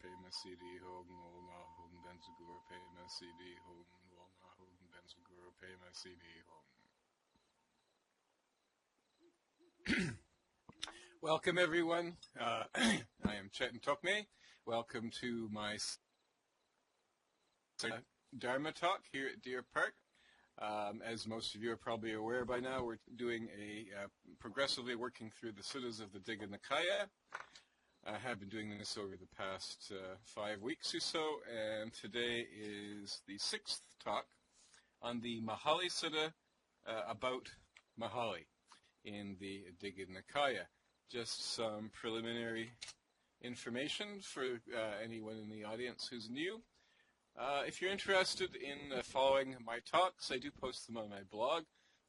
Pema CD Hong Longa Hong Benzagura Pema CD Hong Longa Hong Benzagura Pema CD Hong. Welcome everyone. I am Tseten Welcome to my Dharma talk here at Deer Park. As most of you are probably aware by now, we're doing progressively working through the suttas of the Digha Nikaya. I have been doing this over the past 5 weeks or so, and today is the 6th talk on the Mahalisutta about Mahali in the Digha Nikaya. Just some preliminary information for anyone in the audience who's new. If you're interested in following my talks, I do post them on my blog,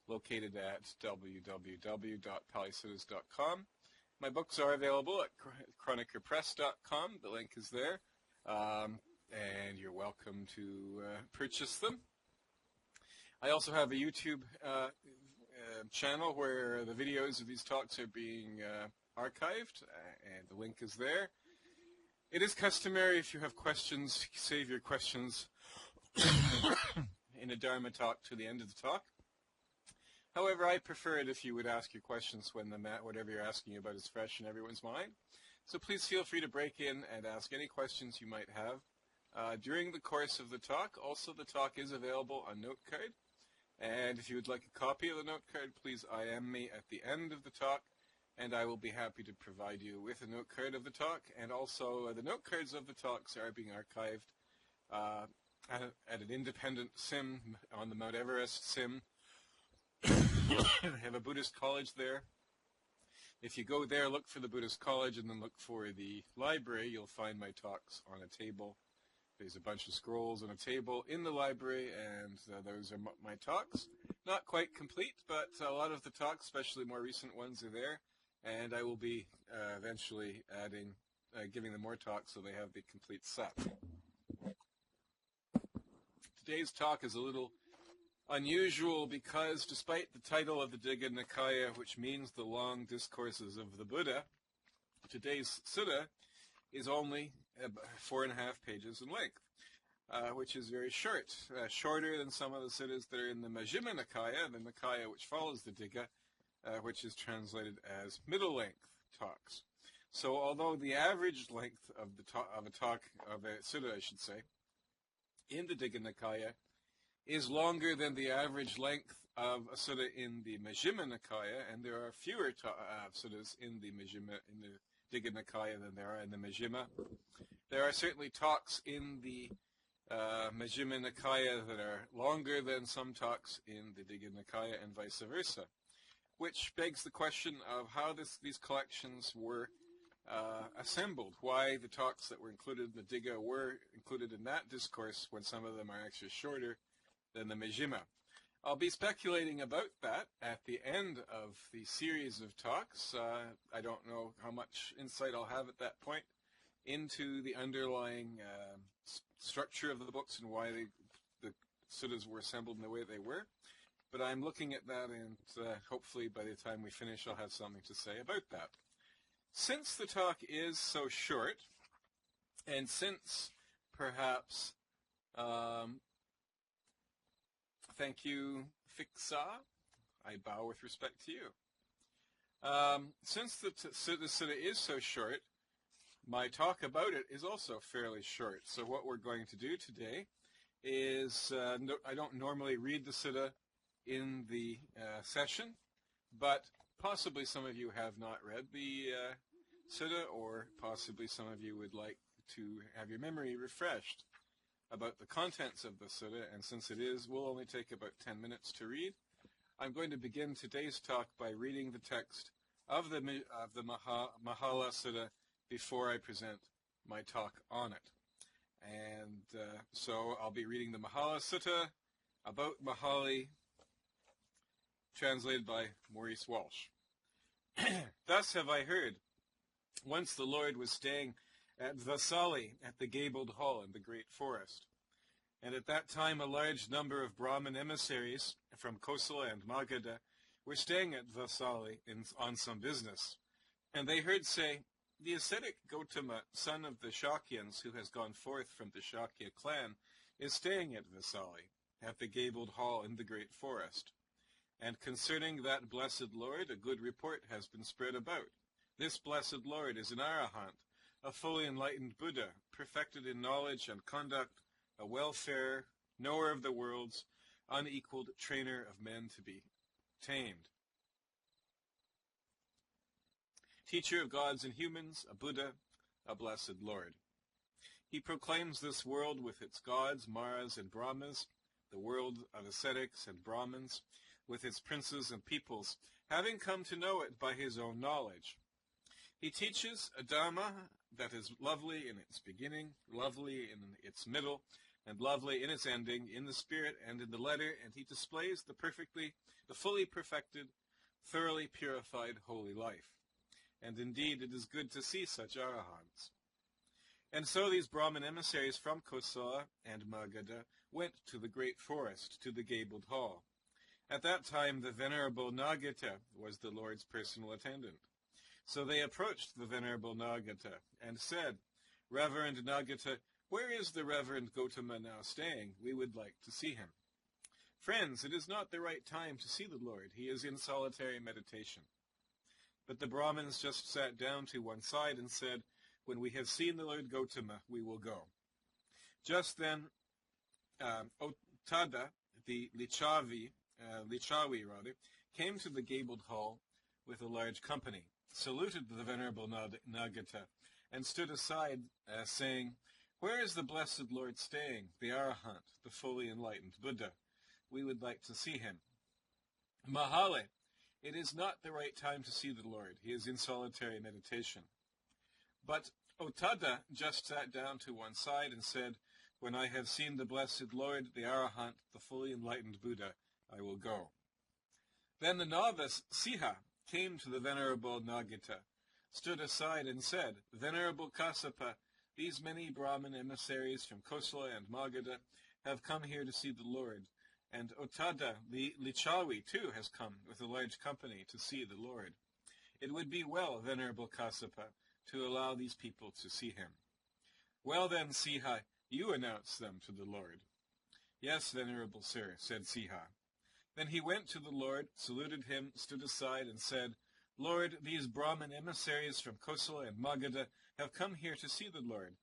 located at www.mahalisuttas.com. My books are available at chronikerpress.com. The link is there, and you're welcome to purchase them. I also have a YouTube channel where the videos of these talks are being archived, and the link is there. It is customary, if you have questions, save your questions in a Dharma talk to the end of the talk. However, I prefer it if you would ask your questions when whatever you're asking about is fresh in everyone's mind. So please feel free to break in and ask any questions you might have during the course of the talk. Also, the talk is available on note card. And if you would like a copy of the note card, please IM me at the end of the talk, and I will be happy to provide you with a note card of the talk. And also, the note cards of the talks are being archived at an independent SIM on the Mount Everest SIM. I have a Buddhist college there. If you go there, look for the Buddhist college and then look for the library, you'll find my talks on a table. There's a bunch of scrolls on a table in the library, and those are my talks. Not quite complete, but a lot of the talks, especially more recent ones, are there. And I will be eventually giving them more talks so they have the complete set. Today's talk is a little unusual because despite the title of the Digha Nikaya, which means the long discourses of the Buddha, today's sutta is only 4.5 pages in length, which is very short, shorter than some of the suttas that are in the Majjhima Nikaya, the Nikaya which follows the Digha, which is translated as middle-length talks. So although the average length of a sutta, I should say, in the Digha Nikaya is longer than the average length of a sutta in the Majjhima Nikaya, and there are fewer suttas in the Digha Nikaya than there are in the Majjhima. There are certainly talks in the Majjhima Nikaya that are longer than some talks in the Digha Nikaya, and vice versa, which begs the question of how these collections were assembled, why the talks that were included in the Digha were included in that discourse when some of them are actually shorter than the Majjhima. I'll be speculating about that at the end of the series of talks. I don't know how much insight I'll have at that point into the underlying structure of the books and why the suttas were assembled in the way they were. But I'm looking at that, and hopefully by the time we finish I'll have something to say about that. Since the talk is so short, and since perhaps thank you, Fixa. I bow with respect to you. Since the sutta is so short, my talk about it is also fairly short. So what we're going to do today is, I don't normally read the sutta in the session, but possibly some of you have not read the sutta, or possibly some of you would like to have your memory refreshed about the contents of the sutta, and since will only take about 10 minutes to read, I'm going to begin today's talk by reading the text of the Mahalisutta before I present my talk on it. And so I'll be reading the Mahalisutta about Mahali, translated by Maurice Walsh. Thus have I heard. Once the Lord was staying at Vasali, at the gabled hall in the great forest. And at that time a large number of Brahmin emissaries from Kosala and Magadha were staying at Vasali on some business. And they heard say, the ascetic Gautama, son of the Shakyans, who has gone forth from the Shakya clan, is staying at Vesali, at the gabled hall in the great forest. And concerning that blessed Lord, a good report has been spread about. This blessed Lord is an Arahant, a fully enlightened Buddha, perfected in knowledge and conduct, a welfare, knower of the worlds, unequaled trainer of men to be tamed. Teacher of gods and humans, a Buddha, a blessed Lord. He proclaims this world with its gods, Maras and Brahmas, the world of ascetics and Brahmins, with its princes and peoples, having come to know it by his own knowledge. He teaches a Dhamma that is lovely in its beginning, lovely in its middle, and lovely in its ending, in the spirit and in the letter, and he displays the fully perfected, thoroughly purified holy life. And indeed it is good to see such arahants. And so these Brahmin emissaries from Kosala and Magadha went to the great forest, to the gabled hall. At that time the Venerable Nagata was the Lord's personal attendant. So they approached the Venerable Nagata and said, Reverend Nagata, where is the Reverend Gautama now staying? We would like to see him. Friends, it is not the right time to see the Lord. He is in solitary meditation. But the Brahmins just sat down to one side and said, when we have seen the Lord Gautama, we will go. Just then, Ottada, the Lichawi, came to the gabled hall with a large company, saluted the Venerable Nagata, and stood aside, saying, Where is the blessed Lord staying, the Arahant, the fully enlightened Buddha? We would like to see him. Mahale, it is not the right time to see the Lord. He is in solitary meditation. But Ottada just sat down to one side and said, When I have seen the blessed Lord, the Arahant, the fully enlightened Buddha, I will go. Then the novice Siha came to the Venerable Nagata, stood aside and said, Venerable Kassapa, these many Brahmin emissaries from Kosala and Magadha have come here to see the Lord, and Ottada, the Lichawi, too, has come with a large company to see the Lord. It would be well, Venerable Kassapa, to allow these people to see him. Well then, Siha, you announce them to the Lord. Yes, Venerable Sir, said Siha. Then he went to the Lord, saluted him, stood aside, and said, Lord, these Brahmin emissaries from Kosala and Magadha have come here to see the Lord.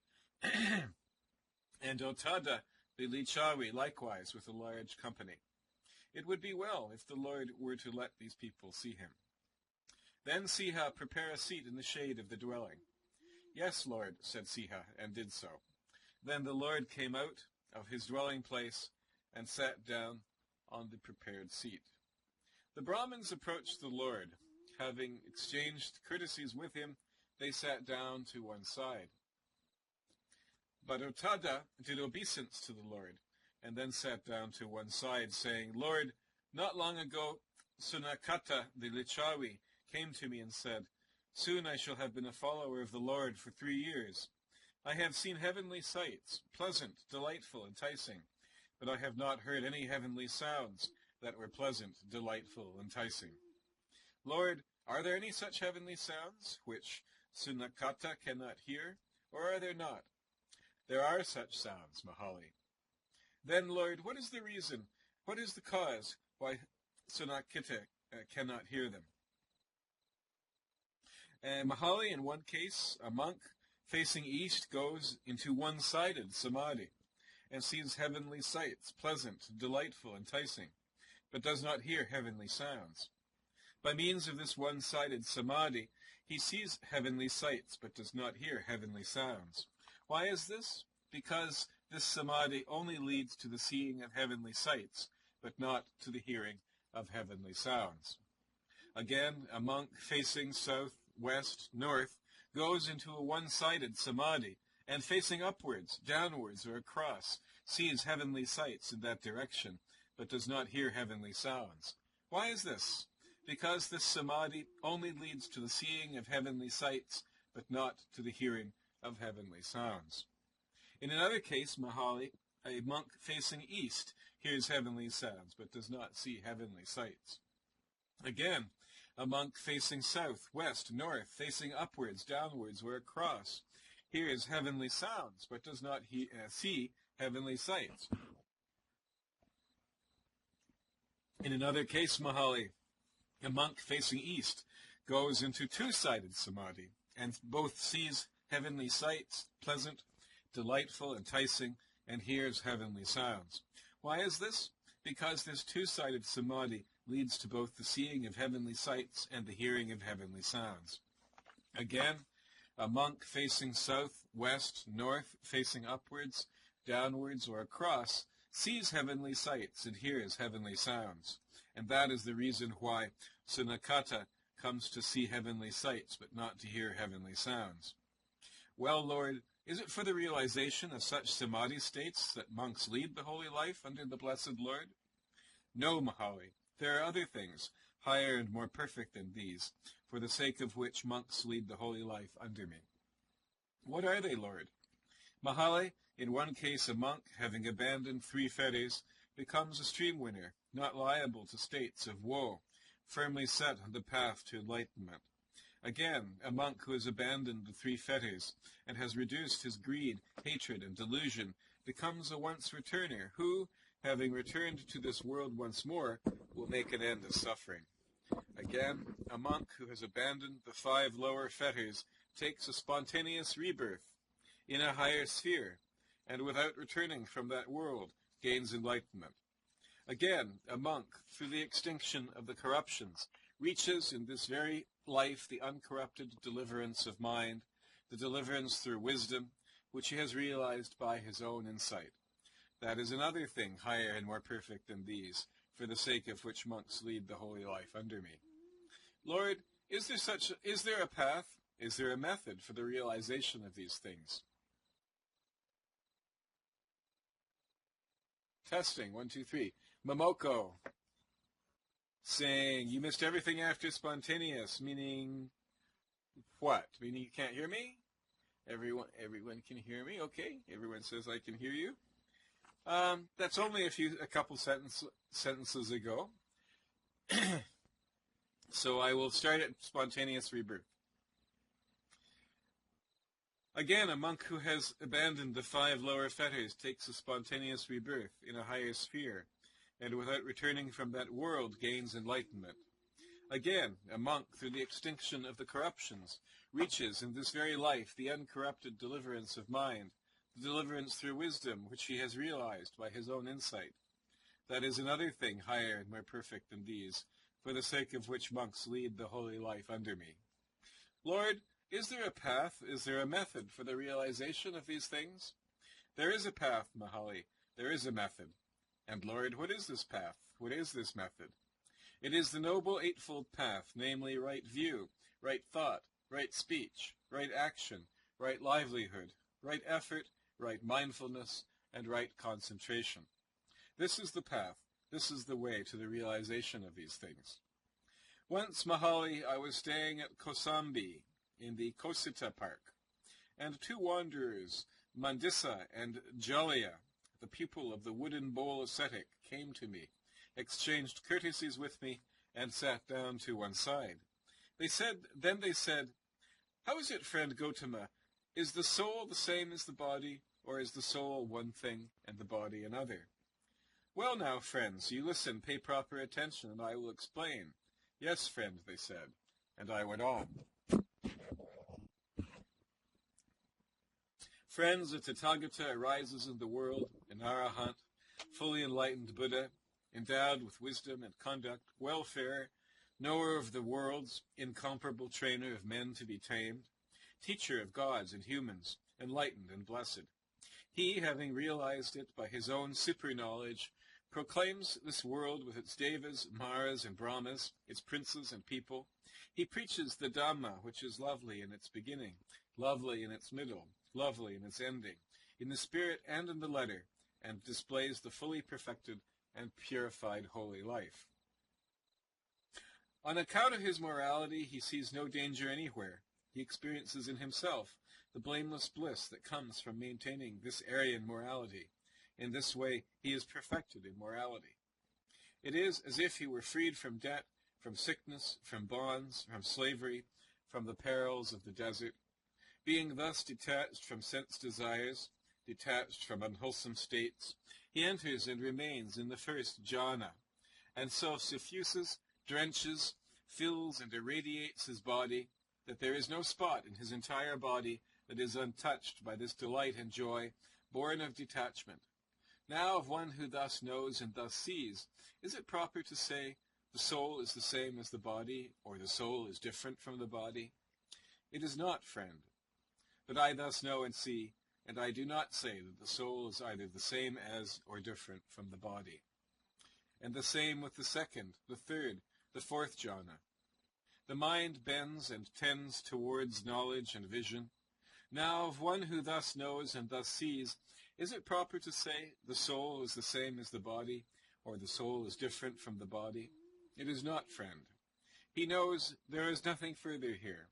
And Ottada, the Lichawi, likewise, with a large company. It would be well if the Lord were to let these people see him. Then Siha, prepare a seat in the shade of the dwelling. Yes, Lord, said Siha, and did so. Then the Lord came out of his dwelling place and sat down on the prepared seat. The Brahmins approached the Lord. Having exchanged courtesies with him, they sat down to one side. But Ottada did obeisance to the Lord, and then sat down to one side, saying, Lord, not long ago Sunakata the Lichawi came to me and said, Soon I shall have been a follower of the Lord for 3 years. I have seen heavenly sights, pleasant, delightful, enticing, but I have not heard any heavenly sounds that were pleasant, delightful, enticing. Lord, are there any such heavenly sounds which Sunakata cannot hear, or are there not? There are such sounds, Mahali. Then, Lord, what is the reason, what is the cause why Sunakita cannot hear them? Mahali, in one case, a monk facing east goes into one-sided samadhi and sees heavenly sights, pleasant, delightful, enticing, but does not hear heavenly sounds. By means of this one-sided samadhi, he sees heavenly sights, but does not hear heavenly sounds. Why is this? Because this samadhi only leads to the seeing of heavenly sights, but not to the hearing of heavenly sounds. Again, a monk facing south, west, north, goes into a one-sided samadhi, and facing upwards, downwards, or across, sees heavenly sights in that direction, but does not hear heavenly sounds. Why is this? Because this samadhi only leads to the seeing of heavenly sights, but not to the hearing of heavenly sounds. In another case, Mahali, a monk facing east hears heavenly sounds, but does not see heavenly sights. Again, a monk facing south, west, north, facing upwards, downwards, or across, hears heavenly sounds, but does not see heavenly sights. In another case, Mahali, a monk facing east goes into two-sided samadhi, and both sees heavenly sights, pleasant, delightful, enticing, and hears heavenly sounds. Why is this? Because this two-sided samadhi leads to both the seeing of heavenly sights and the hearing of heavenly sounds. Again, a monk facing south, west, north, facing upwards, downwards, or across, sees heavenly sights and hears heavenly sounds. And that is the reason why Sunakata comes to see heavenly sights, but not to hear heavenly sounds. Well, Lord, is it for the realization of such samadhi states that monks lead the holy life under the blessed Lord? No, Mahali, there are other things, higher and more perfect than these, for the sake of which monks lead the holy life under me. What are they, Lord? Mahali, in one case a monk, having abandoned 3 fetters, becomes a stream winner, not liable to states of woe, firmly set on the path to enlightenment. Again, a monk who has abandoned the 3 fetters and has reduced his greed, hatred, and delusion becomes a once returner who, having returned to this world once more, will make an end of suffering. Again, a monk who has abandoned the 5 lower fetters takes a spontaneous rebirth in a higher sphere, and without returning from that world, gains enlightenment. Again, a monk, through the extinction of the corruptions, reaches in this very life the uncorrupted deliverance of mind, the deliverance through wisdom, which he has realized by his own insight. That is another thing higher and more perfect than these, for the sake of which monks lead the holy life under me. Lord, is there a path? Is there a method for the realization of these things? Testing, 1, 2, 3. Momoko, saying, you missed everything after spontaneous, meaning what? Meaning you can't hear me? Everyone can hear me? Okay, everyone says I can hear you. That's only a couple sentences ago. So I will start at spontaneous rebirth. Again, a monk who has abandoned the 5 lower fetters takes a spontaneous rebirth in a higher sphere, and without returning from that world gains enlightenment. Again, a monk, through the extinction of the corruptions, reaches in this very life the uncorrupted deliverance of mind, the deliverance through wisdom which he has realized by his own insight. That is another thing higher and more perfect than these, for the sake of which monks lead the holy life under me. Lord, is there a path, is there a method for the realization of these things? There is a path, Mahali, there is a method. And Lord, what is this path? What is this method? It is the noble eightfold path, namely right view, right thought, right speech, right action, right livelihood, right effort, right mindfulness, and right concentration. This is the path, this is the way to the realization of these things. Once, Mahali, I was staying at Kosambi, in the Kosita Park, and 2 wanderers, Mandisa and Jalia, the pupil of the wooden bowl ascetic, came to me, exchanged courtesies with me, and sat down to one side. They said, how is it, friend Gautama? Is the soul the same as the body, or is the soul one thing and the body another? Well now, friends, you listen, pay proper attention, and I will explain. Yes, friend, they said, and I went on. Friends, a Tathagata arises in the world, an Arahant, fully enlightened Buddha, endowed with wisdom and conduct, welfare, knower of the worlds, incomparable trainer of men to be tamed, teacher of gods and humans, enlightened and blessed. He, having realized it by his own super-knowledge, proclaims this world with its devas, maras, and brahmas, its princes and people. He preaches the Dhamma, which is lovely in its beginning, lovely in its middle, lovely in its ending, in the spirit and in the letter, and displays the fully perfected and purified holy life. On account of his morality, he sees no danger anywhere. He experiences in himself the blameless bliss that comes from maintaining this Aryan morality. In this way, he is perfected in morality. It is as if he were freed from debt, from sickness, from bonds, from slavery, from the perils of the desert. Being thus detached from sense desires, detached from unwholesome states, he enters and remains in the first jhana, and so suffuses, drenches, fills, and irradiates his body, that there is no spot in his entire body that is untouched by this delight and joy, born of detachment. Now of one who thus knows and thus sees, is it proper to say, the soul is the same as the body, or the soul is different from the body? It is not, friend. But I thus know and see, and I do not say that the soul is either the same as or different from the body. And the same with the second, the third, the fourth jhana. The mind bends and tends towards knowledge and vision. Now of one who thus knows and thus sees, is it proper to say the soul is the same as the body, or the soul is different from the body? It is not, friend. He knows there is nothing further here.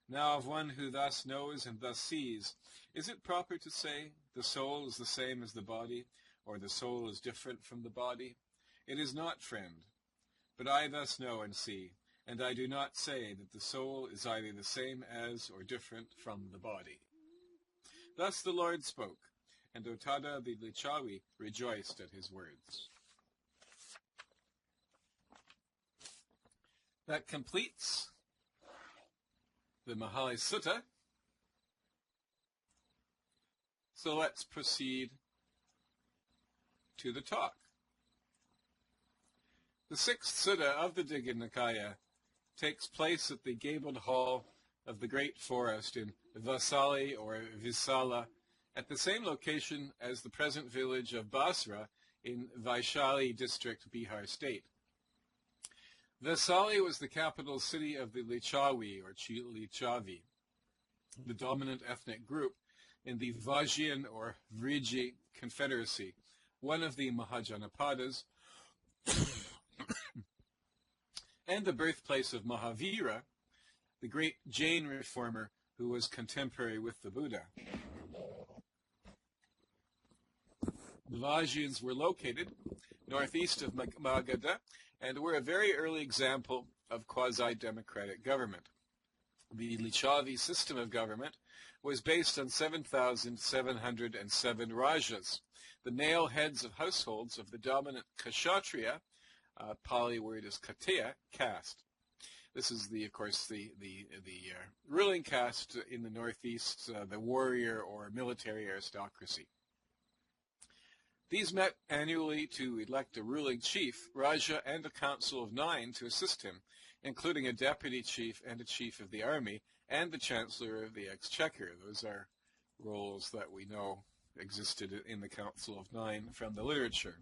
Now of one who thus knows and thus sees, is it proper to say the soul is the same as the body, or the soul is different from the body? It is not, friend. But I thus know and see, and I do not say that the soul is either the same as or different from the body. Thus the Lord spoke, and Otada the Lichavi rejoiced at his words. That completes the Mahalisutta. So let's proceed to the talk. The sixth sutta of the Digha Nikaya takes place at the gabled hall of the great forest in Vasali or Visala, at the same location as the present village of Basra in Vaishali district, Bihar state. Vasali was the capital city of the Lichavi or Lichavi, the dominant ethnic group in the Vajjian or Vriji Confederacy, one of the Mahajanapadas, and the birthplace of Mahavira, the great Jain reformer who was contemporary with the Buddha. The Vajjins were located northeast of Magadha and were a very early example of quasi-democratic government. The Lichavi system of government was based on 7,707 rajas, the male heads of households of the dominant Kshatriya, Pali word is Kateya, caste. This is, of course, the ruling caste in the northeast, the warrior or military aristocracy. These met annually to elect a ruling chief, Raja, and a council of 9 to assist him, including a deputy chief and a chief of the army, and the chancellor of the exchequer. Those are roles that we know existed in the Council of 9 from the literature.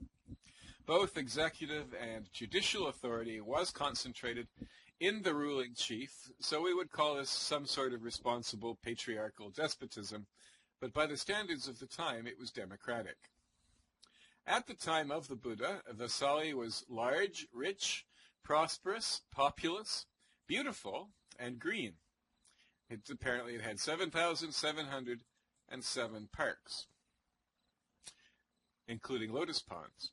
Both executive and judicial authority was concentrated in the ruling chief, so we would call this some sort of responsible patriarchal despotism, but by the standards of the time it was democratic. At the time of the Buddha, Vasali was large, rich, prosperous, populous, beautiful, and green. It had 7,707 parks, including lotus ponds.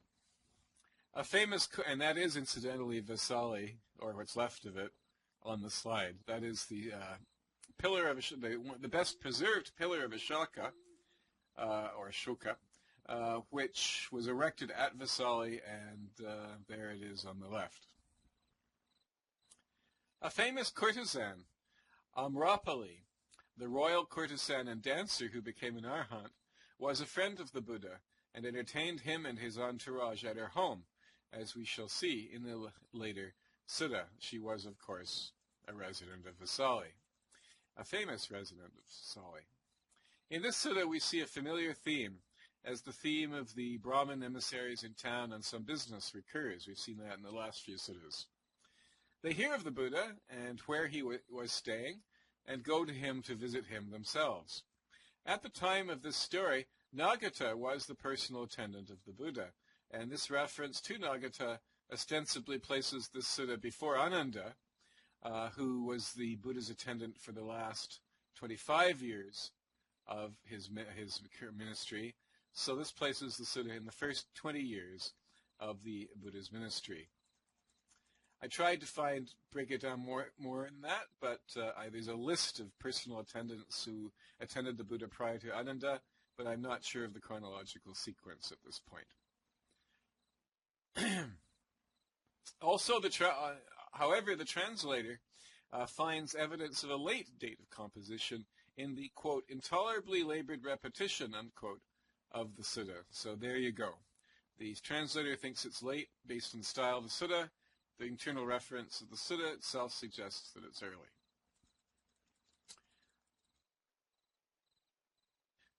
A famous, and that is incidentally Vasali, or what's left of it, on the slide. That is the pillar of the best preserved pillar of Ashoka, or Ashoka, which was erected at Vasali, and there it is on the left. A famous courtesan, Amrapali, the royal courtesan and dancer who became an arhat, was a friend of the Buddha and entertained him and his entourage at her home, as we shall see in the later sutta. She was, of course, a resident of Vasali, a famous resident of Vasali. In this sutta we see a familiar theme, as the theme of the Brahmin emissaries in town on some business recurs. We've seen that in the last few suttas. They hear of the Buddha and where he was staying, and go to him to visit him themselves. At the time of this story, Nagata was the personal attendant of the Buddha, and this reference to Nagata ostensibly places this sutta before Ananda, who was the Buddha's attendant for the last 25 years of his ministry. So this places the sutta in the first 20 years of the Buddha's ministry. I tried to break it down more in that, but there's a list of personal attendants who attended the Buddha prior to Ananda, but I'm not sure of the chronological sequence at this point. Also, however, the translator finds evidence of a late date of composition in the, quote, intolerably labored repetition, unquote, of the sutta. So there you go. The translator thinks it's late based on the style of the sutta. The internal reference of the sutta itself suggests that it's early.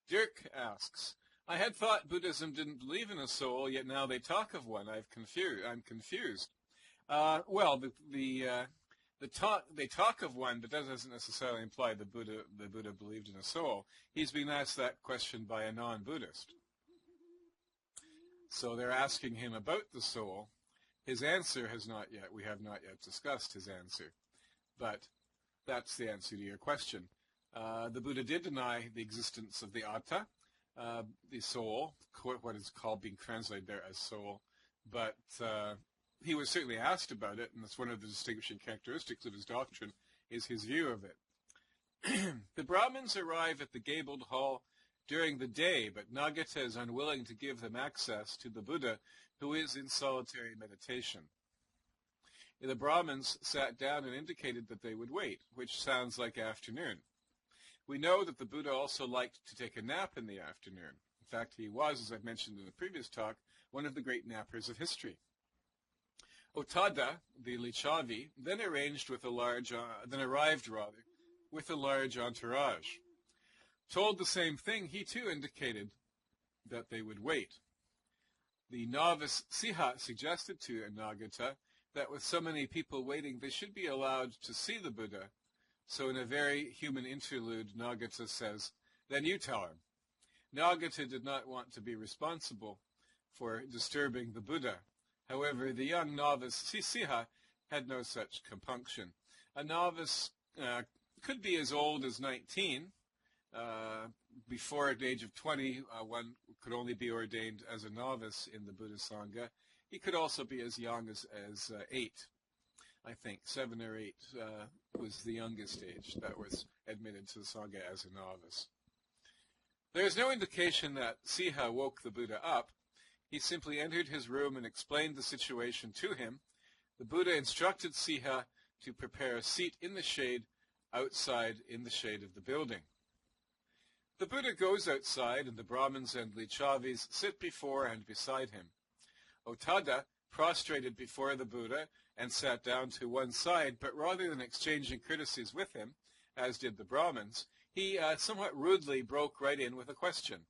Dirk asks, I had thought Buddhism didn't believe in a soul, yet now they talk of one. I'm confused. Well, they talk of one, but that doesn't necessarily imply the Buddha believed in a soul. He's being asked that question by a non-Buddhist. So they're asking him about the soul. His answer we have not yet discussed his answer. But that's the answer to your question. The Buddha did deny the existence of the atta, the soul, what is called being translated there as soul. But he was certainly asked about it, and that's one of the distinguishing characteristics of his doctrine, is his view of it. The Brahmins arrive at the gabled hall during the day, but Nagata is unwilling to give them access to the Buddha, who is in solitary meditation. The Brahmins sat down and indicated that they would wait, which sounds like afternoon. We know that the Buddha also liked to take a nap in the afternoon. In fact, he was, as I've mentioned in the previous talk, one of the great nappers of history. Otada, the Lichavi, then arrived with a large entourage. Told the same thing, he too indicated that they would wait. The novice Siha suggested to Nagata that with so many people waiting, they should be allowed to see the Buddha. So in a very human interlude, Nagata says, then you tell him. Nagata did not want to be responsible for disturbing the Buddha. However, the young novice Siha had no such compunction. A novice could be as old as 19. Before the age of 20, one could only be ordained as a novice in the Buddha Sangha. He could also be as young as 8. I think 7 or 8 was the youngest age that was admitted to the Sangha as a novice. There is no indication that Siha woke the Buddha up. He simply entered his room and explained the situation to him. The Buddha instructed Siha to prepare a seat in the shade outside in the shade of the building. The Buddha goes outside, and the Brahmins and Lichavis sit before and beside him. Otada prostrated before the Buddha and sat down to one side, but rather than exchanging courtesies with him, as did the Brahmins, he somewhat rudely broke right in with a question.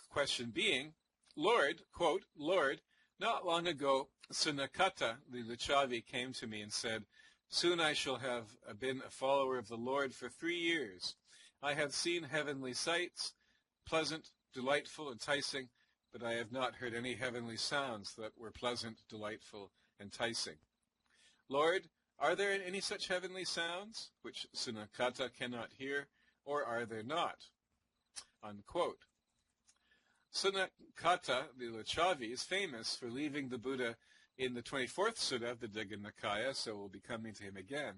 Question being, Lord, quote, Lord, not long ago, Sunakata, the Lichavi, came to me and said, soon I shall have been a follower of the Lord for 3 years. I have seen heavenly sights, pleasant, delightful, enticing, but I have not heard any heavenly sounds that were pleasant, delightful, enticing. Lord, are there any such heavenly sounds which Sunakata cannot hear, or are there not? Unquote. Sunakata, the Lichavi, is famous for leaving the Buddha in the 24th Sutta of the Digha Nikaya, so we'll be coming to him again,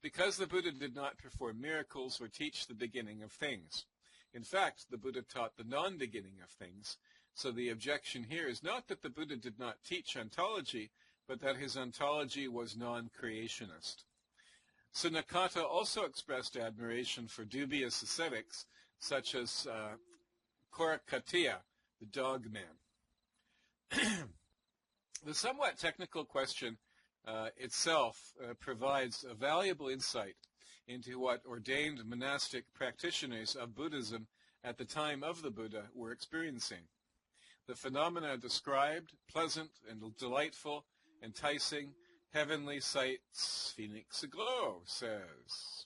because the Buddha did not perform miracles or teach the beginning of things. In fact, the Buddha taught the non-beginning of things, so the objection here is not that the Buddha did not teach ontology, but that his ontology was non-creationist. Sunakata also expressed admiration for dubious ascetics, such as Korakatiya, the dog man. The somewhat technical question itself provides a valuable insight into what ordained monastic practitioners of Buddhism at the time of the Buddha were experiencing. The phenomena described, pleasant and delightful, enticing, heavenly sights, phoenix aglow, says.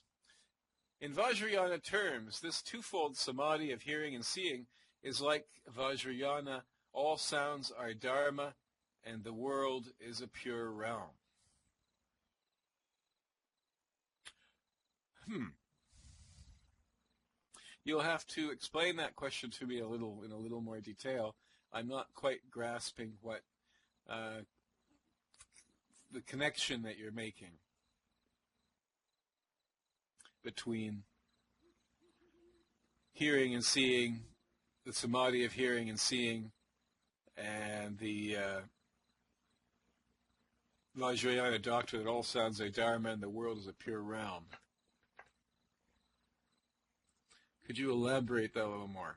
In Vajrayana terms, this twofold samadhi of hearing and seeing is like Vajrayana, all sounds are dharma, and the world is a pure realm. You'll have to explain that question to me in a little more detail. I'm not quite grasping what the connection that you're making between hearing and seeing, the samadhi of hearing and seeing, and the Vajrayana doctrine that all sounds are Dharma and the world is a pure realm. Could you elaborate that a little more?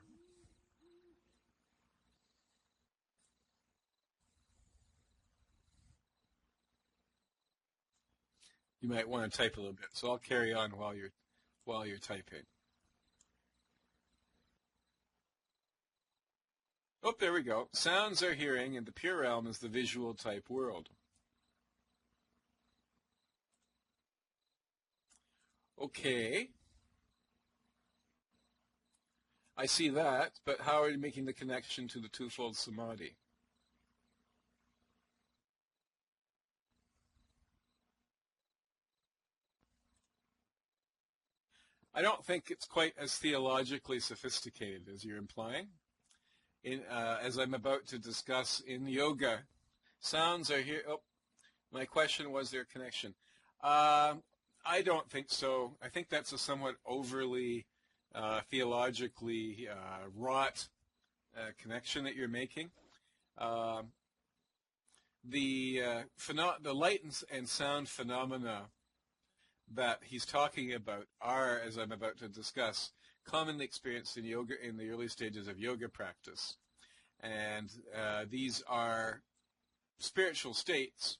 You might want to type a little bit, so I'll carry on while you're typing. Oh, there we go. Sounds are hearing, and the pure realm is the visual type world. Okay. I see that, but how are you making the connection to the twofold samadhi? I don't think it's quite as theologically sophisticated as you're implying. As I'm about to discuss in yoga, sounds are here. Oh, my question was their connection. I don't think so. I think that's a somewhat overly theologically wrought connection that you're making. The light and sound phenomena that he's talking about are, as I'm about to discuss, commonly experienced in yoga in the early stages of yoga practice. And these are spiritual states,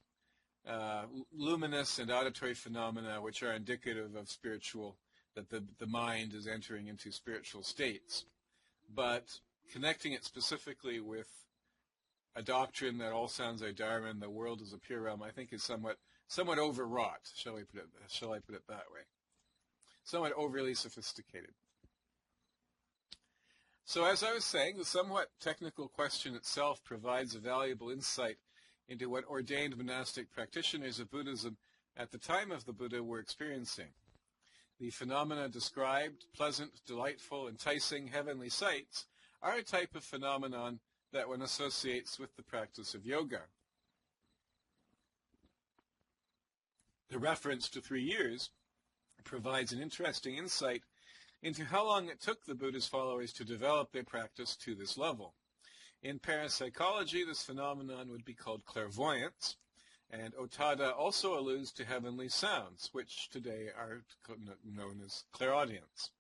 luminous and auditory phenomena, which are indicative of spiritual, that the mind is entering into spiritual states. But connecting it specifically with a doctrine that all sounds are Dharma and the world is a pure realm, I think is somewhat overwrought, shall I put it that way? Somewhat overly sophisticated. So as I was saying, the somewhat technical question itself provides a valuable insight into what ordained monastic practitioners of Buddhism at the time of the Buddha were experiencing. The phenomena described, pleasant, delightful, enticing, heavenly sights, are a type of phenomenon that one associates with the practice of yoga. The reference to 3 years provides an interesting insight into how long it took the Buddha's followers to develop their practice to this level. In parapsychology, this phenomenon would be called clairvoyance, and Otada also alludes to heavenly sounds, which today are known as clairaudience.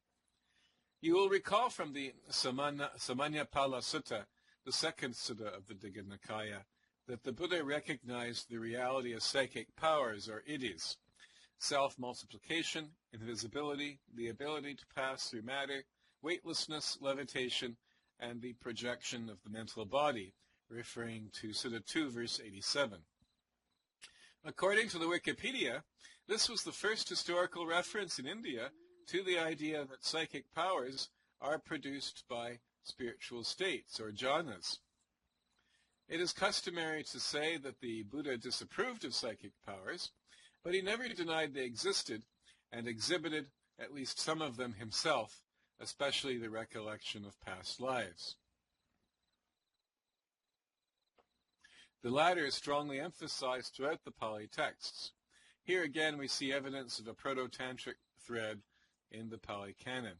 You will recall from the Mahalisutta, the second sutta of the Digha Nikaya, that the Buddha recognized the reality of psychic powers, or iddhis, self-multiplication, invisibility, the ability to pass through matter, weightlessness, levitation, and the projection of the mental body, referring to Sutta 2, verse 87. According to the Wikipedia, this was the first historical reference in India to the idea that psychic powers are produced by spiritual states, or jhanas. It is customary to say that the Buddha disapproved of psychic powers, but he never denied they existed and exhibited at least some of them himself, especially the recollection of past lives. The latter is strongly emphasized throughout the Pali texts. Here again we see evidence of a proto-tantric thread in the Pali canon.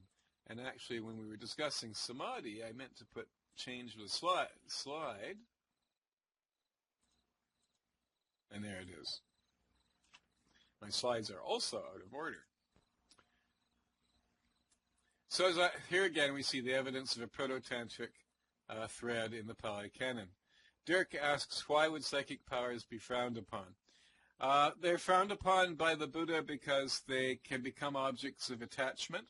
And actually, when we were discussing samadhi, I meant to change the slide. And there it is. My slides are also out of order. So here again we see the evidence of a proto-tantric thread in the Pali canon. Dirk asks, why would psychic powers be frowned upon? They're frowned upon by the Buddha because they can become objects of attachment.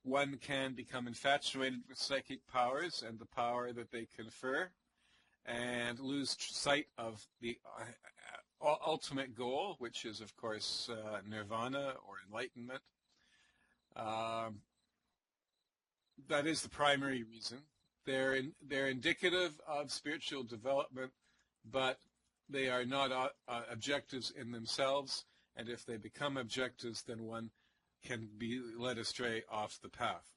One can become infatuated with psychic powers and the power that they confer, and lose sight of the ultimate goal, which is, of course, nirvana or enlightenment. That is the primary reason. They're indicative of spiritual development, but they are not objectives in themselves, and if they become objectives, then one can be led astray off the path.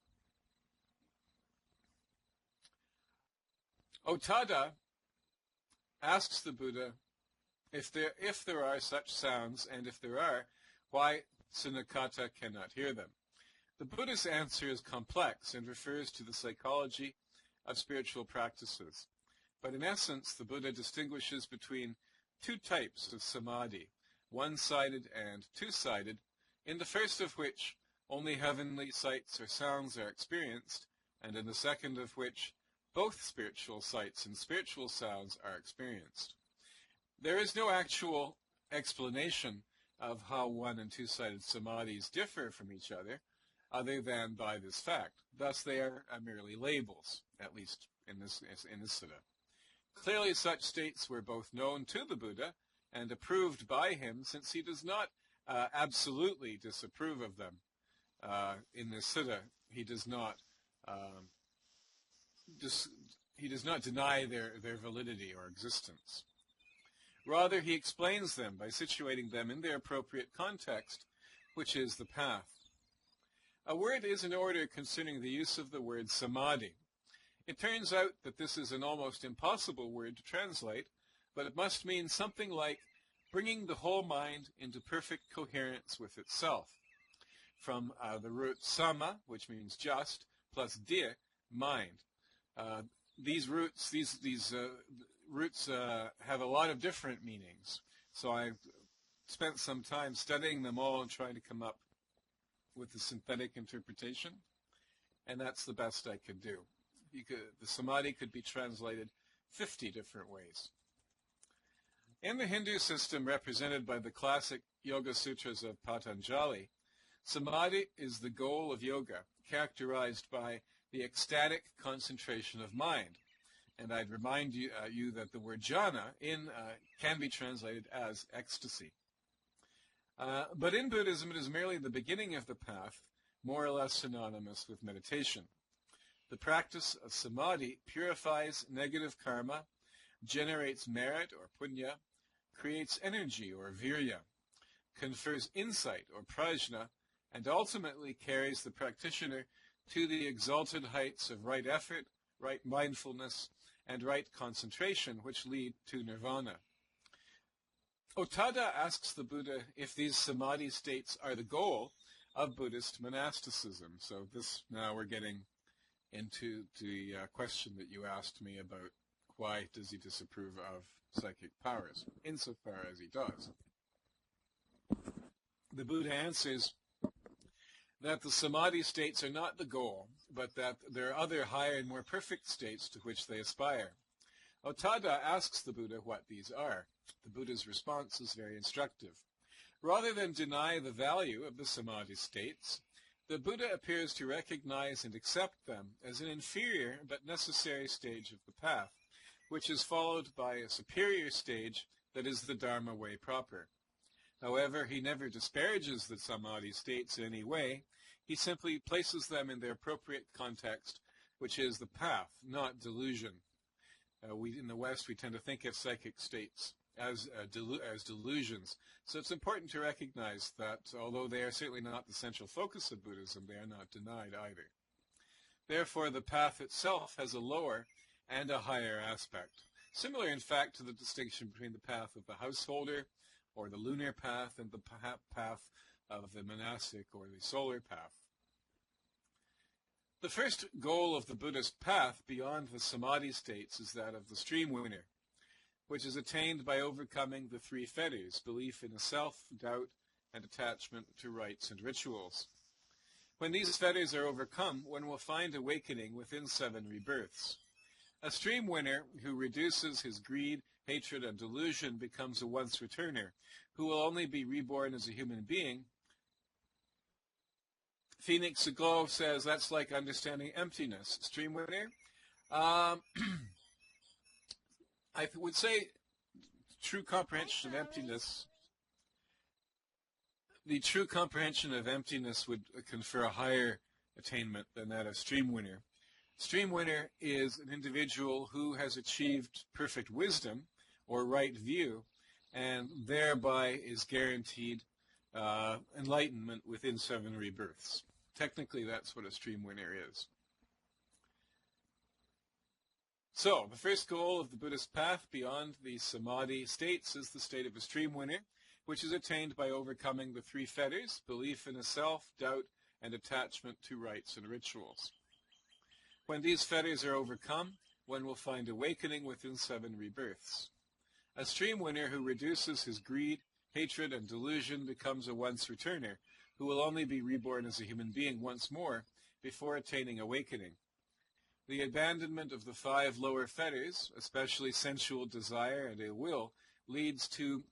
Otada asks the Buddha If there are such sounds, and if there are, why Tsunakata cannot hear them? The Buddhist answer is complex and refers to the psychology of spiritual practices. But in essence, the Buddha distinguishes between two types of samadhi, one-sided and two-sided, in the first of which only heavenly sights or sounds are experienced, and in the second of which both spiritual sights and spiritual sounds are experienced. There is no actual explanation of how one- and two-sided samadhis differ from each other than by this fact. Thus they are merely labels, at least in this sutta. Clearly such states were both known to the Buddha and approved by him, since he does not absolutely disapprove of them. In this sutta, he does not deny their validity or existence. Rather, he explains them by situating them in their appropriate context, which is the path. A word is in order concerning the use of the word samadhi. It turns out that this is an almost impossible word to translate, but it must mean something like bringing the whole mind into perfect coherence with itself. From the root sama, which means just, plus di, mind. These roots have a lot of different meanings. So I've spent some time studying them all and trying to come up with a synthetic interpretation, and that's the best I could do. The samadhi could be translated 50 different ways. In the Hindu system represented by the classic Yoga Sutras of Patanjali, samadhi is the goal of yoga, characterized by the ecstatic concentration of mind. And I'd remind you that the word jhana can be translated as ecstasy. But in Buddhism, it is merely the beginning of the path, more or less synonymous with meditation. The practice of samadhi purifies negative karma, generates merit or punya, creates energy or virya, confers insight or prajna, and ultimately carries the practitioner to the exalted heights of right effort, right mindfulness, and right concentration, which lead to nirvana. Otada asks the Buddha if these samadhi states are the goal of Buddhist monasticism. So now we're getting into the question that you asked me about why does he disapprove of psychic powers, insofar as he does. The Buddha answers that the samadhi states are not the goal, but that there are other higher and more perfect states to which they aspire. Otada asks the Buddha what these are. The Buddha's response is very instructive. Rather than deny the value of the samadhi states, the Buddha appears to recognize and accept them as an inferior but necessary stage of the path, which is followed by a superior stage that is the Dharma way proper. However, he never disparages the samadhi states in any way. He simply places them in their appropriate context, which is the path, not delusion. In the West, we tend to think of psychic states as delusions. So it's important to recognize that although they are certainly not the central focus of Buddhism, they are not denied either. Therefore, the path itself has a lower and a higher aspect, similar in fact to the distinction between the path of the householder or the lunar path and the path of the monastic or the solar path. The first goal of the Buddhist path beyond the samadhi states is that of the stream winner, which is attained by overcoming the three fetters, belief in a self, doubt, and attachment to rites and rituals. When these fetters are overcome, one will find awakening within 7 rebirths. A stream winner who reduces his greed, hatred, and delusion becomes a once-returner, who will only be reborn as a human being. Phoenix Aglow says that's like understanding emptiness. Stream winner? I would say true comprehension of emptiness. The true comprehension of emptiness would confer a higher attainment than that of stream winner. Stream winner is an individual who has achieved perfect wisdom or right view, and thereby is guaranteed enlightenment within 7 rebirths. Technically, that's what a stream winner is. So, the first goal of the Buddhist path beyond the samadhi states is the state of a stream winner, which is attained by overcoming the three fetters: belief in a self, doubt, and attachment to rites and rituals. When these fetters are overcome, one will find awakening within 7 rebirths. A stream winner who reduces his greed, hatred, and delusion becomes a once returner, who will only be reborn as a human being once more before attaining awakening. The abandonment of the 5 lower fetters, especially sensual desire and ill will, leads to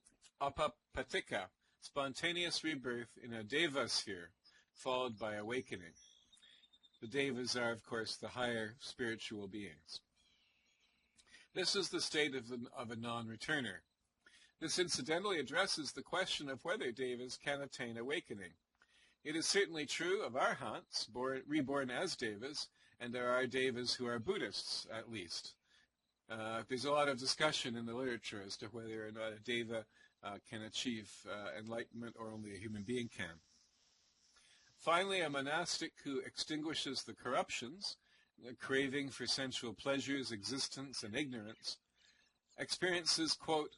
apapatika, spontaneous rebirth in a deva sphere, followed by awakening. The devas are, of course, the higher spiritual beings. This is the state of a non-returner. This incidentally addresses the question of whether devas can attain awakening. It is certainly true of arhants, reborn as devas, and there are devas who are Buddhists, at least. There's a lot of discussion in the literature as to whether or not a deva can achieve enlightenment or only a human being can. Finally, a monastic who extinguishes the corruptions, the craving for sensual pleasures, existence, and ignorance, experiences, quote,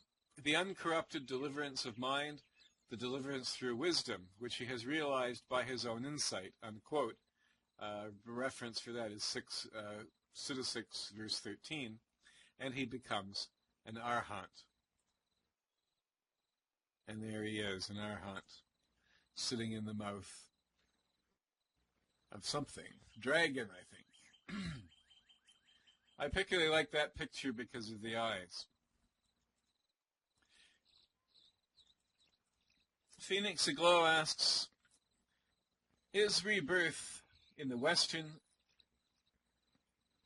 the uncorrupted deliverance of mind, the deliverance through wisdom, which he has realized by his own insight, unquote. The reference for that is Sutta 6, verse 13, and he becomes an arhat. And there he is, an arhat, sitting in the mouth of something. Dragon, I think. I particularly like that picture because of the eyes. Phoenix Aglow asks, is rebirth in the Western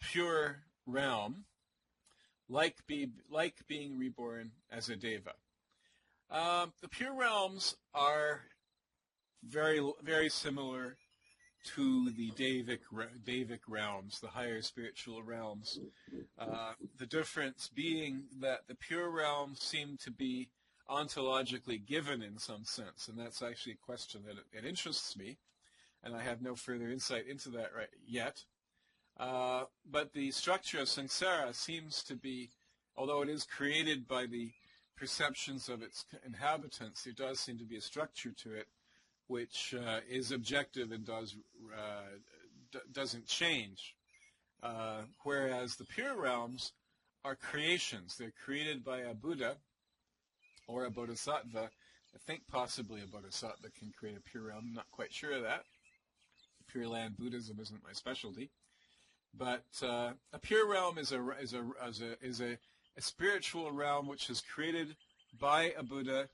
pure realm like being reborn as a deva? The pure realms are very, very similar to the Devic realms, the higher spiritual realms. The difference being that the pure realms seem to be ontologically given in some sense, and that's actually a question that it interests me, and I have no further insight into that yet. But the structure of samsara seems to be, although it is created by the perceptions of its inhabitants, there does seem to be a structure to it which is objective and doesn't change. Whereas the pure realms are creations. They're created by a Buddha or a Bodhisattva. I think possibly a Bodhisattva can create a pure realm. I'm not quite sure of that. Pure Land Buddhism isn't my specialty. But a pure realm is a spiritual realm which is created by a Buddha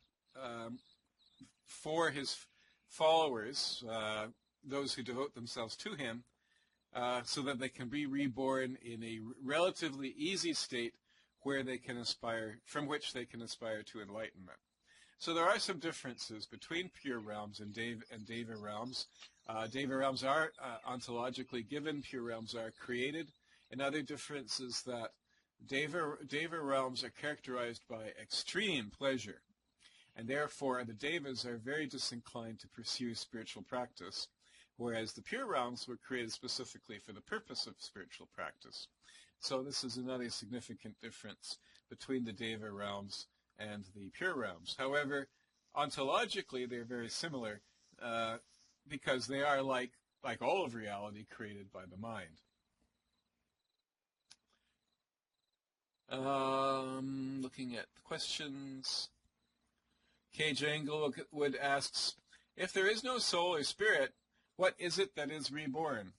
for his followers, those who devote themselves to him, so that they can be reborn in a relatively easy state where they can aspire, from which they can aspire to enlightenment. So there are some differences between pure realms and Deva realms. Deva realms are ontologically given, pure realms are created. Another difference is that Deva realms are characterized by extreme pleasure, and therefore the Devas are very disinclined to pursue spiritual practice, whereas the pure realms were created specifically for the purpose of spiritual practice. So this is another significant difference between the Deva realms and the pure realms. However, ontologically they're very similar because they are like all of reality, created by the mind. Looking at questions, K.J. Englewood asks, if there is no soul or spirit, what is it that is reborn?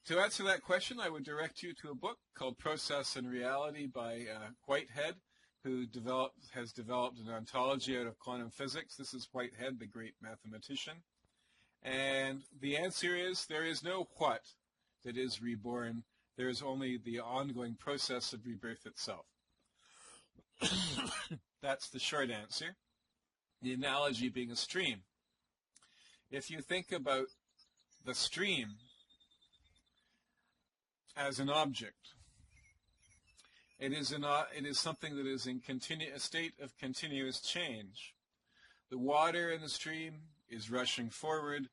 To answer that question, I would direct you to a book called Process and Reality by Whitehead, who has developed an ontology out of quantum physics. This is Whitehead, the great mathematician. And the answer is, there is no what that is reborn. There is only the ongoing process of rebirth itself. That's the short answer. The analogy being a stream. If you think about the stream as an object, it is something that is in a state of continuous change. The water in the stream is rushing forward.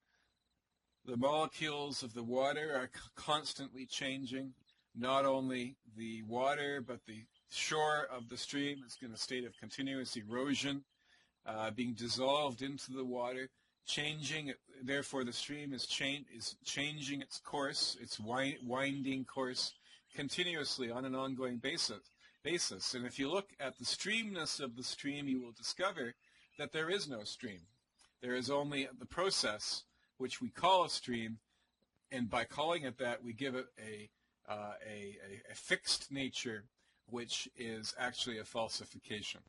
The molecules of the water are constantly changing. not only the water, but the shore of the stream is in a state of continuous erosion, being dissolved into the water, changing. Therefore, the stream is changing its course, its winding course, continuously on an ongoing basis. And if you look at the streamness of the stream, you will discover that there is no stream. There is only the process, which we call a stream, and by calling it that, we give it a fixed nature, which is actually a falsification.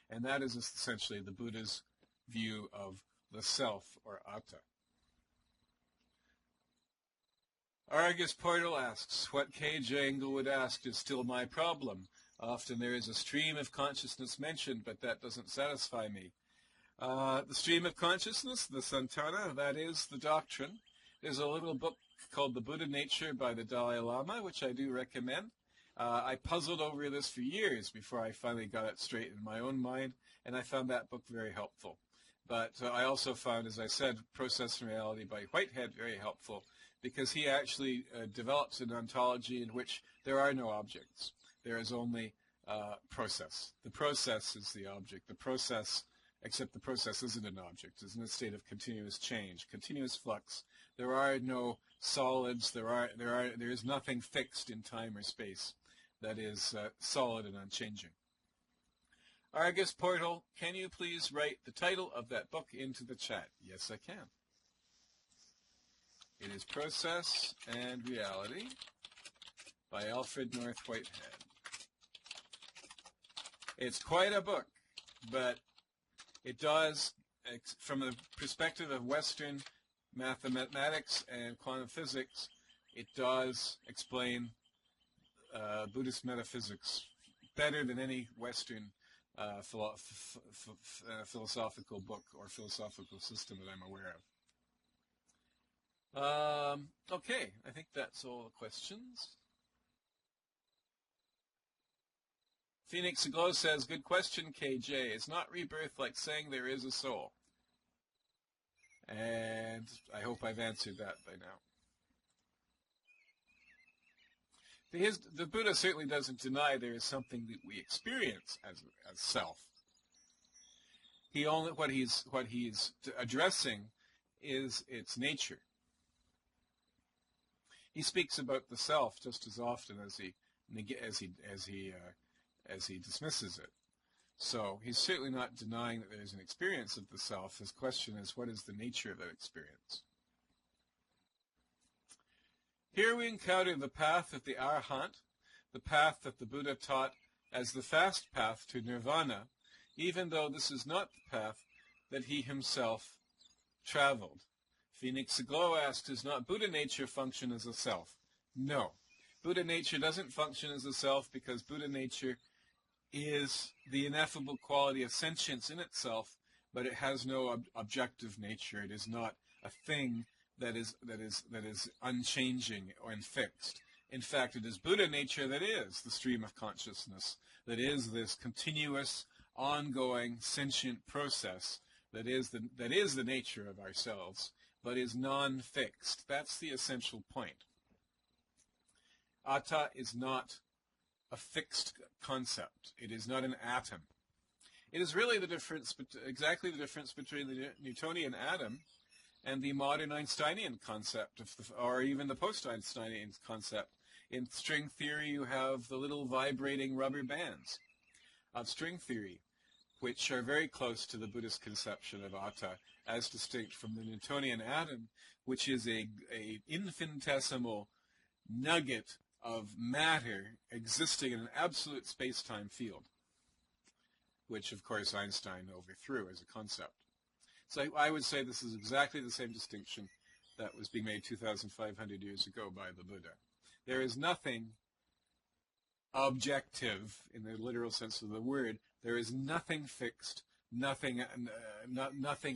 And that is essentially the Buddha's view of the self, or atta. Argus Portal asks, what KJ Englewood asked is still my problem. Often there is a stream of consciousness mentioned, but that doesn't satisfy me. The stream of consciousness, the Santana, that is the doctrine. There's a little book called The Buddha Nature by the Dalai Lama, which I do recommend. I puzzled over this for years before I finally got it straight in my own mind, and I found that book very helpful. But I also found, as I said, Process and Reality by Whitehead very helpful, because he actually develops an ontology in which there are no objects. There is only process. The process is the object. The process, except the process isn't an object. It's in a state of continuous change, continuous flux. There are no solids. There is nothing fixed in time or space that is solid and unchanging. Argus Portal, can you please write the title of that book into the chat? Yes, I can. It is Process and Reality by Alfred North Whitehead. It's quite a book, but it does, from the perspective of Western mathematics and quantum physics, it does explain Buddhist metaphysics better than any Western philosophical book or philosophical system that I'm aware of. Okay, I think that's all the questions. Phoenix Aglow says, good question, KJ. Is not rebirth like saying there is a soul? And I hope I've answered that by now. The Buddha certainly doesn't deny there is something that we experience as self. What he's addressing is its nature. He speaks about the self just as often as he dismisses it. So he's certainly not denying that there's an experience of the self. His question is, what is the nature of that experience? Here we encounter the path of the Arahant, the path that the Buddha taught as the fast path to nirvana, even though this is not the path that he himself traveled. Phoenix Aglow asks, does not Buddha nature function as a self? No. Buddha nature doesn't function as a self because Buddha nature is the ineffable quality of sentience in itself, but it has no objective nature. It is not a thing that is unchanging or fixed. In fact, it is Buddha nature that is the stream of consciousness, that is this continuous, ongoing, sentient process that is the nature of ourselves, but is non-fixed. That's the essential point. Atta is not a fixed concept. It is not an atom. It is really exactly the difference between the Newtonian atom and the modern Einsteinian concept, or even the post-Einsteinian concept. In string theory, you have the little vibrating rubber bands of string theory, which are very close to the Buddhist conception of atta, as distinct from the Newtonian atom, which is a infinitesimal nugget of matter existing in an absolute space-time field, which, of course, Einstein overthrew as a concept. So I would say this is exactly the same distinction that was being made 2,500 years ago by the Buddha. There is nothing objective in the literal sense of the word. There is nothing fixed, nothing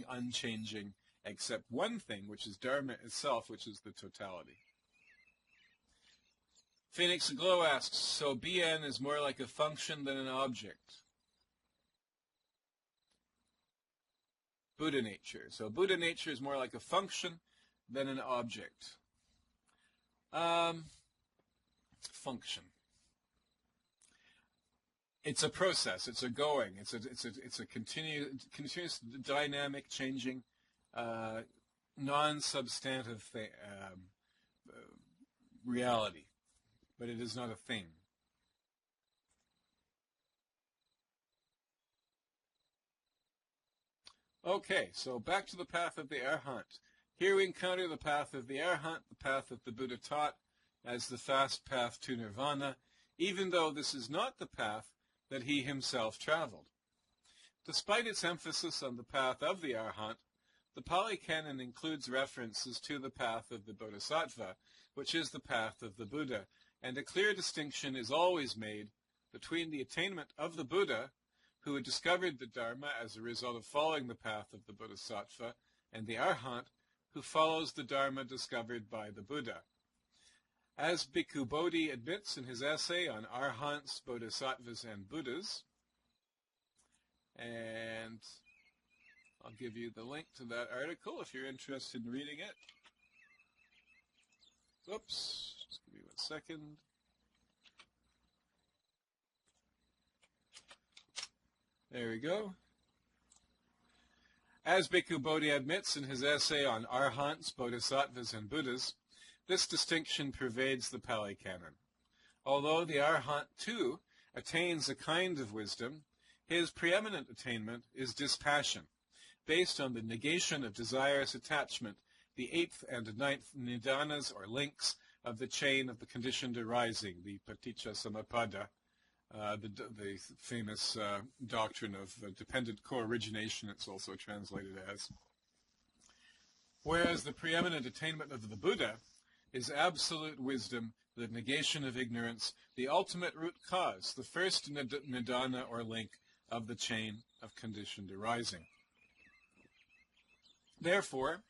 unchanging, except one thing, which is Dharma itself, which is the totality. Phoenix Aglow asks, so BN is more like a function than an object? Buddha nature. So Buddha nature is more like a function than an object. function. It's a process. It's a going. It's a continuous dynamic, changing, non-substantive reality, but it is not a thing. Okay, so back to the path of the Arhat. Here we encounter the path of the Arhat, the path that the Buddha taught as the fast path to nirvana, even though this is not the path that he himself traveled. Despite its emphasis on the path of the Arhat, the Pali Canon includes references to the path of the Bodhisattva, which is the path of the Buddha, and a clear distinction is always made between the attainment of the Buddha, who had discovered the Dharma as a result of following the path of the Bodhisattva, and the Arhat, who follows the Dharma discovered by the Buddha. As Bhikkhu Bodhi admits in his essay on Arhants, Bodhisattvas, and Buddhas, and I'll give you the link to that article if you're interested in reading it. Oops, just give me 1 second. There we go. As Bhikkhu Bodhi admits in his essay on Arhants, Bodhisattvas, and Buddhas, this distinction pervades the Pali Canon. Although the Arhat, too, attains a kind of wisdom, his preeminent attainment is dispassion, based on the negation of desirous attachment, the 8th and 9th nidanas, or links, of the chain of the conditioned arising, the Paticca Samuppada, the famous doctrine of dependent co-origination, it's also translated as. Whereas the preeminent attainment of the Buddha is absolute wisdom, the negation of ignorance, the ultimate root cause, the first nidana or link of the chain of conditioned arising. Therefore,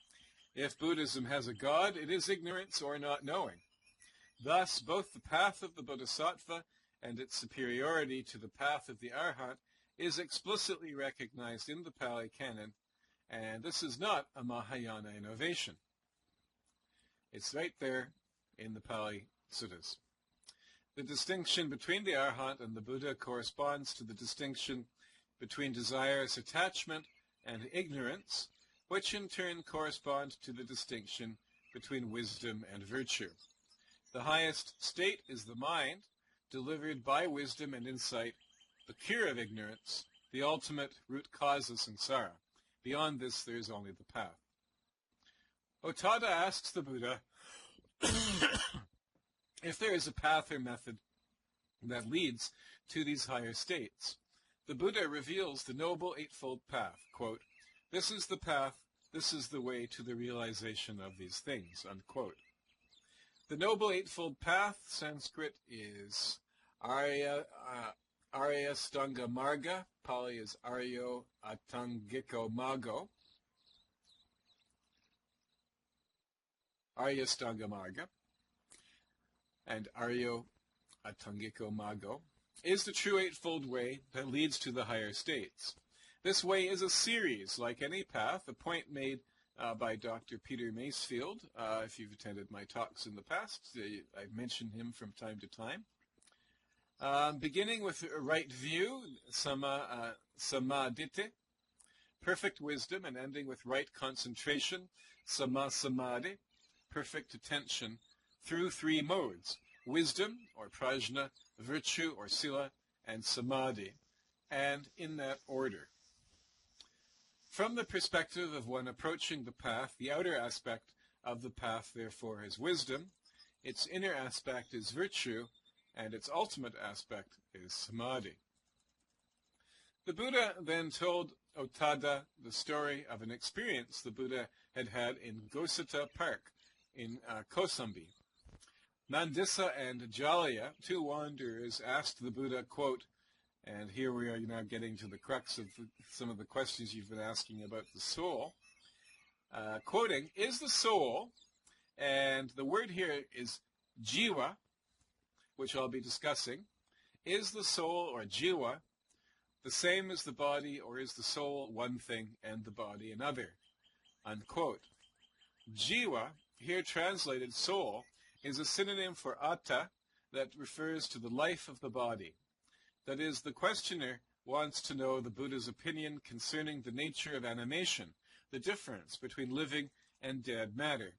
if Buddhism has a God, it is ignorance or not knowing. Thus, both the path of the Bodhisattva and its superiority to the path of the Arhat is explicitly recognized in the Pali Canon, and this is not a Mahayana innovation. It's right there in the Pali Suttas. The distinction between the Arhat and the Buddha corresponds to the distinction between desirous attachment and ignorance, which in turn correspond to the distinction between wisdom and virtue. The highest state is the mind, delivered by wisdom and insight, the cure of ignorance, the ultimate root cause of samsara. Beyond this, there is only the path. Ottada asks the Buddha if there is a path or method that leads to these higher states. The Buddha reveals the Noble Eightfold Path. Quote, "This is the path, this is the way to the realization of these things." Unquote. The Noble Eightfold Path, Sanskrit, is Arya Stanga Marga. Pali is Aryo Atangiko Mago. Arya Stanga Marga and Aryo Atangiko Mago is the true Eightfold Way that leads to the higher states. This way is a series, like any path, a point made by Dr. Peter Macefield. If you've attended my talks in the past, I've mentioned him from time to time. Beginning with right view, samadhiti, perfect wisdom, and ending with right concentration, samadhi, perfect attention, through 3 modes, wisdom, or prajna, virtue, or sila, and samadhi, and in that order. From the perspective of one approaching the path, the outer aspect of the path, therefore, is wisdom, its inner aspect is virtue, and its ultimate aspect is samadhi. The Buddha then told Ottada the story of an experience the Buddha had had in Gosita Park in Kosambi. Nandisa and Jalaya, 2 wanderers, asked the Buddha, quote, and here we are now getting to the crux of some of the questions you've been asking about the soul. Quoting, "Is the soul," and the word here is jiva, which I'll be discussing, "is the soul, or jiva, the same as the body, or is the soul one thing and the body another?" Unquote. Jiva, here translated soul, is a synonym for atta, that refers to the life of the body. That is, the questioner wants to know the Buddha's opinion concerning the nature of animation, the difference between living and dead matter.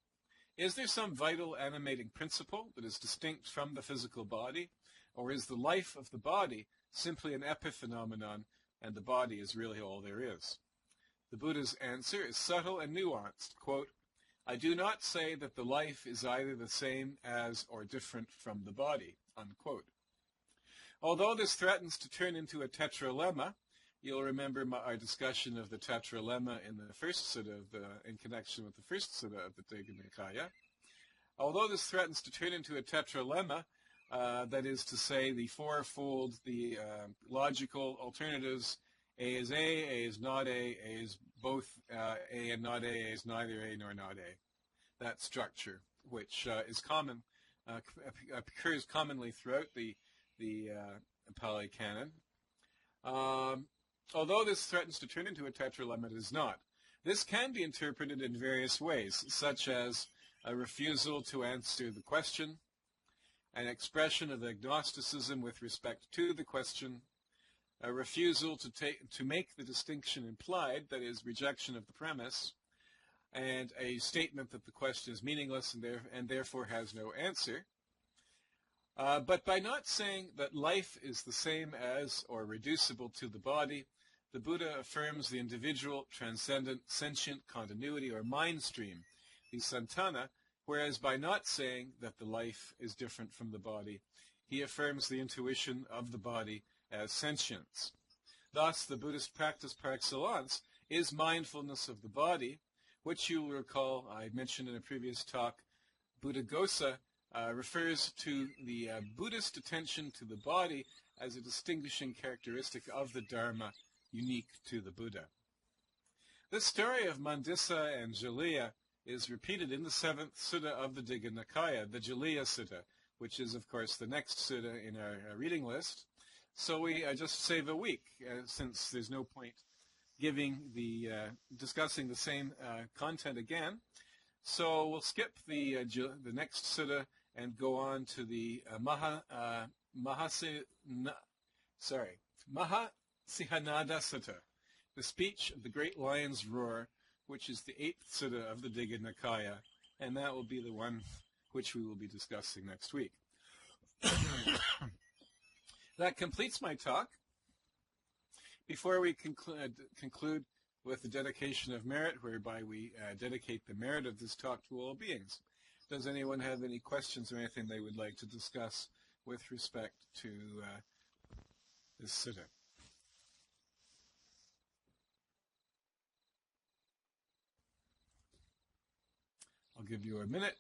Is there some vital animating principle that is distinct from the physical body, or is the life of the body simply an epiphenomenon and the body is really all there is? The Buddha's answer is subtle and nuanced. Quote, I do not say that the life is either the same as or different from the body, unquote. Although this threatens to turn into a tetralemma, you'll remember our discussion of the tetralemma in the first sutta in connection with the first sutta of the Digha Nikaya. Although this threatens to turn into a tetralemma, that is to say the fourfold, the logical alternatives, A is A is not A is both A and not A is neither A nor not A. That structure, which is common, occurs commonly throughout the Pali Canon. Although this threatens to turn into a tetralemma, it is not. This can be interpreted in various ways, such as a refusal to answer the question, an expression of agnosticism with respect to the question, a refusal to make the distinction implied, that is, rejection of the premise, and a statement that the question is meaningless and therefore has no answer. But by not saying that life is the same as or reducible to the body, the Buddha affirms the individual, transcendent, sentient continuity or mind stream, the santana, whereas by not saying that the life is different from the body, he affirms the intuition of the body as sentience. Thus, the Buddhist practice par excellence is mindfulness of the body, which you will recall I mentioned in a previous talk. Buddhaghosa refers to the Buddhist attention to the body as a distinguishing characteristic of the Dharma unique to the Buddha. The story of Mandisa and Jaliya is repeated in the 7th sutta of the Digha Nikaya, the Jaliya Sutta, which is, of course, the next sutta in our reading list. So we just save a week, since there's no point discussing the same content again. So we'll skip the next sutta and go on to the Mahasihanada Sutta, the speech of the great lion's roar, which is the 8th sutta of the Digha Nikaya, and that will be the one which we will be discussing next week. That completes my talk. Before we conclude with the dedication of merit, whereby we dedicate the merit of this talk to all beings, does anyone have any questions or anything they would like to discuss with respect to this sutta? I'll give you a minute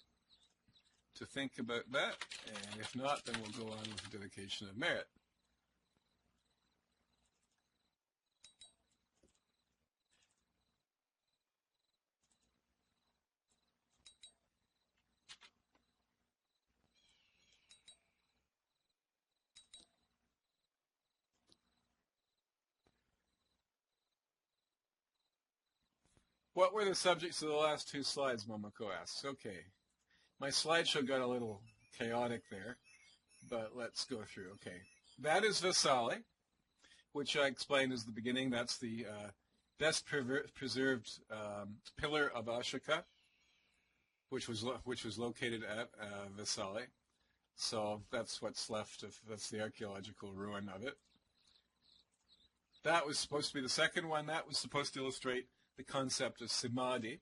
to think about that, and if not, then we'll go on with the dedication of merit. What were the subjects of the last two slides, Momoko asks. Okay. My slideshow got a little chaotic there, but let's go through. Okay. That is Vasali, which I explained is the beginning. That's the best preserved pillar of Ashoka, which was located at Vasali. So that's what's left that's the archaeological ruin of it. That was supposed to be the second one. That was supposed to illustrate the concept of samadhi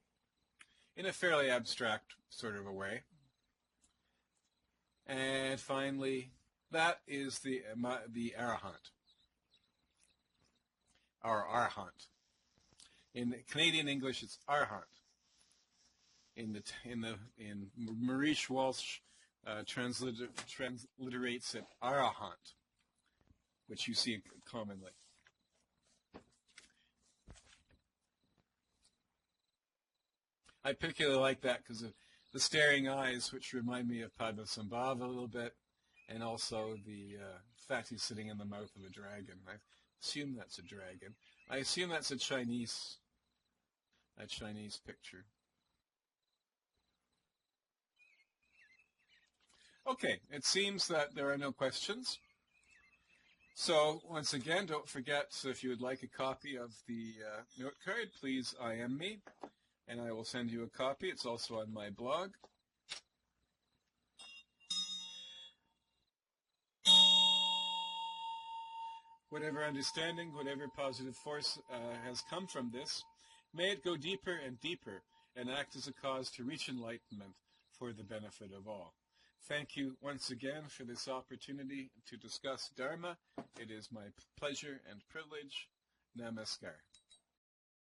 in a fairly abstract sort of a way. And finally, that is the arahant, or arhant. In Canadian English, it's arhant. In Maurice Walsh transliterates it arahant, which you see commonly. I particularly like that because of the staring eyes, which remind me of Padmasambhava a little bit, and also the fact he's sitting in the mouth of a dragon. I assume that's a dragon. I assume that's a Chinese picture. Okay, it seems that there are no questions. So, once again, don't forget, if you would like a copy of the note card, please IM me, and I will send you a copy. It's also on my blog. Whatever understanding, whatever positive force has come from this, may it go deeper and deeper and act as a cause to reach enlightenment for the benefit of all. Thank you once again for this opportunity to discuss Dharma. It is my pleasure and privilege. Namaskar.